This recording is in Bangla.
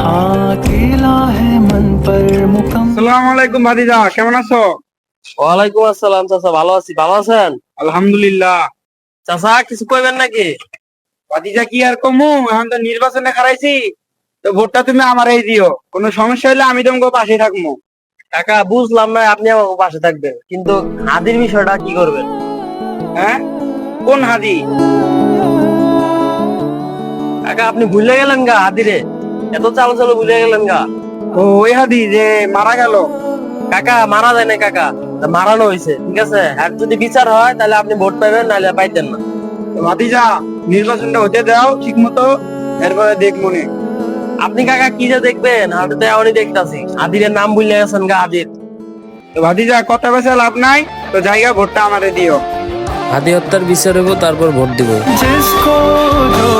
हाँ अकेला है मन पर मुकम। আসসালামু আলাইকুম ভাতিজা, কেমন আছো? ওয়ালাইকুম আসসালাম চাচা, ভালো আছি। ভালো আছেন আলহামদুলিল্লাহ। চাচা? কিছু কইবেন নাকি? ভাতিজা কি আর কমু, এখন তো নির্বাচনে খারাইছি, তো ভোটটা তুমি আমারই দিও। কোনো সমস্যা হলে আমি তোমাকে পাশে থাকবো। কাকা বুঝলাম না, আপনি আমার পাশে থাকবেন, কিন্তু হাদির বিষয়টা কি করবেন? হ্যাঁ, কোন হাদি? কাকা আপনি ভুলে গেলেন গা হাদিরে, এত চালো চালো ভুলে গেলেন গা। ও ওই হাদি যে মারা গেল? কাকা মারা যায় না কাকা, মারানো হয়েছে, ঠিক আছে? আর যদি বিচার হয় তাহলে আপনি ভোট পাবেন, নাহলে পাইতেন না। তো ভাতিজা, নির্বাচনটা হতে দাও ঠিক মতো, এরপরে দেখবো নে। আপনি কাকা কি যে দেখবেন, আমি তো এমনই দেখতাছি। হাদিরের নাম ভুলে গেছেন গা, হাদির। তো ভাতিজা, কথা বেশি লাভ নাই, তো জায়গা ভোটটা আমারে দিও। হাদি হত্যার বিচার হইব, তারপর ভোট দিব। जिसको जो